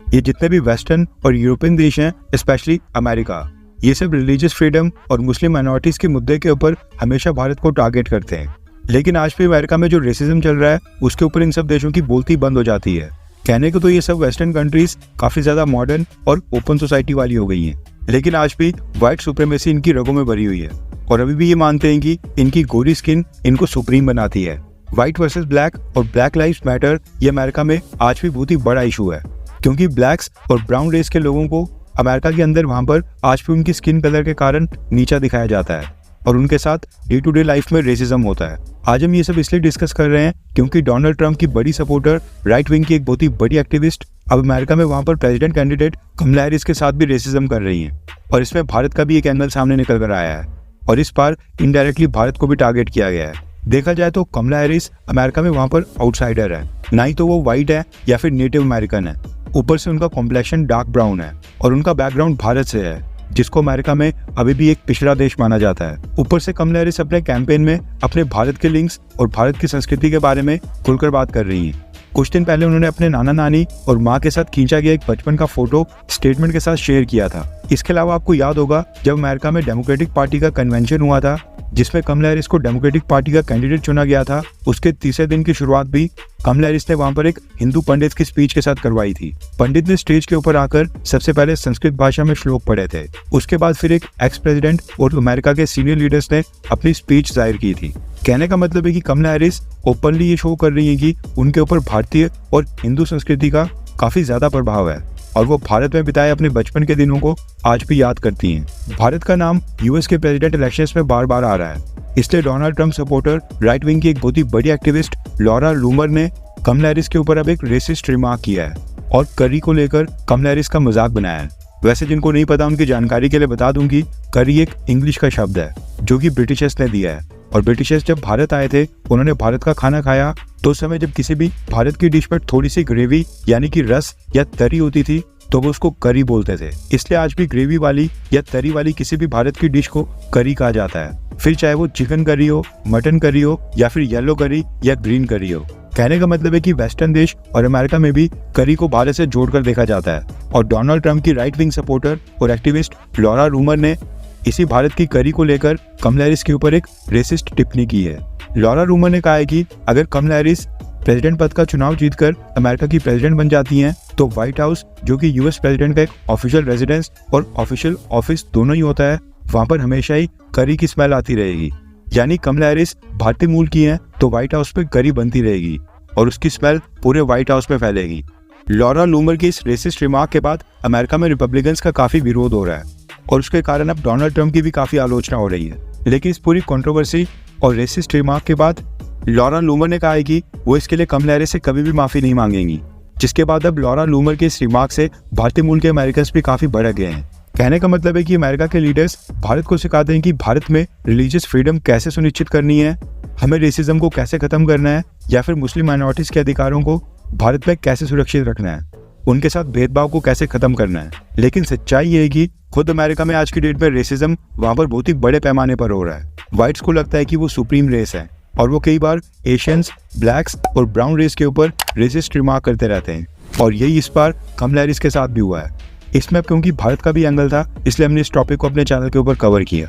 ये जितने भी वेस्टर्न और यूरोपियन देश हैं, स्पेशली अमेरिका, ये सब रिलीजियस फ्रीडम और मुस्लिम माइनॉरिटीज के मुद्दे के ऊपर हमेशा भारत को टारगेट करते हैं। लेकिन आज भी अमेरिका में जो रेसिज्म चल रहा है उसके ऊपर इन सब देशों की बोलती बंद हो जाती है। कहने को तो ये सब वेस्टर्न कंट्रीज काफी ज्यादा मॉडर्न और ओपन सोसाइटी वाली हो गई हैं, लेकिन आज भी व्हाइट सुप्रीमेसी इनकी रगों में भरी हुई है और अभी भी ये मानते हैं कि इनकी गोरी स्किन इनको सुप्रीम बनाती है। व्हाइट वर्सेस ब्लैक और ब्लैक लाइव्स मैटर ये अमेरिका में आज भी बहुत ही बड़ा इशू है, क्योंकि ब्लैक्स और ब्राउन रेस के लोगों को अमेरिका के अंदर वहां पर आज भी उनकी स्किन कलर के कारण नीचा दिखाया जाता है और उनके साथ डे टू डे लाइफ में रेसिज्म होता है। आज हम ये सब इसलिए डिस्कस कर रहे हैं क्योंकि डोनाल्ड ट्रंप की बड़ी सपोर्टर, राइट विंग की एक बहुत ही बड़ी एक्टिविस्ट अब अमेरिका में वहां पर प्रेसिडेंट कैंडिडेट कमला हैरिस के साथ भी रेसिज्म कर रही हैं और इसमें भारत का भी एक एंगल सामने निकल कर आया है और इस बार इनडायरेक्टली भारत को भी टारगेट किया गया है। देखा जाए तो कमला हैरिस अमेरिका में वहां पर आउटसाइडर है, ना ही तो वो व्हाइट है या फिर नेटिव अमेरिकन है, ऊपर से उनका कॉम्प्लेक्शन डार्क ब्राउन है और उनका बैकग्राउंड भारत से है, जिसको अमेरिका में अभी भी एक पिछड़ा देश माना जाता है। ऊपर से कमला हैरिस अपने कैंपेन में अपने भारत के लिंक्स और भारत की संस्कृति के बारे में खुलकर बात कर रही हैं। कुछ दिन पहले उन्होंने अपने नाना नानी और माँ के साथ खींचा गया एक बचपन का फोटो स्टेटमेंट के साथ शेयर किया था। इसके अलावा आपको याद होगा जब अमेरिका में डेमोक्रेटिक पार्टी का कन्वेंशन हुआ था जिसमें कमला हैरिस को डेमोक्रेटिक पार्टी का कैंडिडेट चुना गया था, उसके तीसरे दिन की शुरुआत भी कमला हैरिस ने वहां पर एक हिंदू पंडित की स्पीच के साथ करवाई थी। पंडित ने स्टेज के ऊपर आकर सबसे पहले संस्कृत भाषा में श्लोक पढ़े थे, उसके बाद फिर एक एक्स प्रेसिडेंट और अमेरिका के सीनियर लीडर्स ने अपनी स्पीच जाहिर की थी। कहने का मतलब है कि कमला हैरिस ओपनली ये शो कर रही है कि उनके ऊपर भारतीय और हिंदू संस्कृति का काफी ज्यादा प्रभाव है और वो भारत में बिताए अपने बचपन के दिनों को आज भी याद करती हैं। भारत का नाम यूएस के प्रेसिडेंट इलेक्शंस में बार बार आ रहा है, इसलिए Donald Trump supporter right wing की एक बहुत ही बड़ी एक्टिविस्ट लॉरा लूमर ने कमला हैरिस के ऊपर अब एक रेसिस्ट रिमार्क किया है और करी को लेकर कमला हैरिस का मजाक बनाया है। वैसे जिनको नहीं पता उनकी जानकारी के लिए बता दूं कि करी एक इंग्लिश का शब्द है जो कि ब्रिटिशर्स ने दिया है और ब्रिटिशर्स जब भारत आए थे उन्होंने भारत का खाना खाया तो उस समय जब किसी भी भारत की डिश पर थोड़ी सी ग्रेवी यानी कि रस या तरी होती थी तो वो उसको करी बोलते थे। इसलिए आज भी ग्रेवी वाली या तरी वाली किसी भी भारत की डिश को करी कहा जाता है, फिर चाहे वो चिकन करी हो, मटन करी हो या फिर येलो करी या ग्रीन करी हो। कहने का मतलब है कि वेस्टर्न देश और अमेरिका में भी करी को भारत से जोड़कर देखा जाता है और डोनाल्ड ट्रंप की राइट विंग सपोर्टर और एक्टिविस्ट लॉरा लूमर ने इसी भारत की करी को लेकर कमला हैरिस के ऊपर एक रेसिस्ट टिप्पणी की है। लॉरा लूमर ने कहा है कि अगर कमला हैरिस प्रेसिडेंट पद का चुनाव जीतकर अमेरिका की प्रेसिडेंट बन जाती हैं तो व्हाइट हाउस, जो कि यूएस प्रेसिडेंट का एक ऑफिशियल रेजिडेंस और ऑफिशियल ऑफिस दोनों ही होता है, वहां पर हमेशा ही करी की स्मेल आती रहेगी। यानी कमला हैरिस भारतीय मूल की हैं तो व्हाइट हाउस पे करी बनती रहेगी और उसकी स्मेल पूरे व्हाइट हाउस में फैलेगी। लॉरा लूमर की इस रेसिस्ट रिमार्क के बाद अमेरिका में रिपब्लिकन्स का काफी विरोध हो रहा है और उसके कारण अब डोनाल्ड ट्रंप की भी काफी आलोचना हो रही है। लेकिन इस पूरी कंट्रोवर्सी और रेसिस्ट रिमार्क के बाद लॉरा लूमर ने कहा है कि वो इसके लिए कमला हैरिस से कभी भी माफी नहीं मांगेंगी, जिसके बाद अब लॉरा लूमर के इस रिमार्क से भारतीय मूल के अमेरिकन भी काफी भड़क गए हैं। कहने का मतलब है कि अमेरिका के लीडर्स भारत को सिखाते हैं कि भारत में रिलीजियस फ्रीडम कैसे सुनिश्चित करनी है, हमें रेसिज्म को कैसे खत्म करना है या फिर मुस्लिम माइनॉरिटीज के अधिकारों को भारत में कैसे सुरक्षित रखना है, उनके साथ भेदभाव को कैसे खत्म करना है। लेकिन सच्चाई ये है कि खुद अमेरिका में आज की डेट में रेसिज्म वहां पर बहुत ही बड़े पैमाने पर हो रहा है। व्हाइट्स को लगता है कि वो सुप्रीम रेस है और वो कई बार एशियंस, ब्लैक्स और ब्राउन रेस के ऊपर रेसिस्ट रिमार्क करते रहते हैं और यही इस बार कमला हैरिस के साथ भी हुआ है। इसमें क्योंकि भारत का भी एंगल था इसलिए हमने इस टॉपिक को अपने चैनल के ऊपर कवर किया।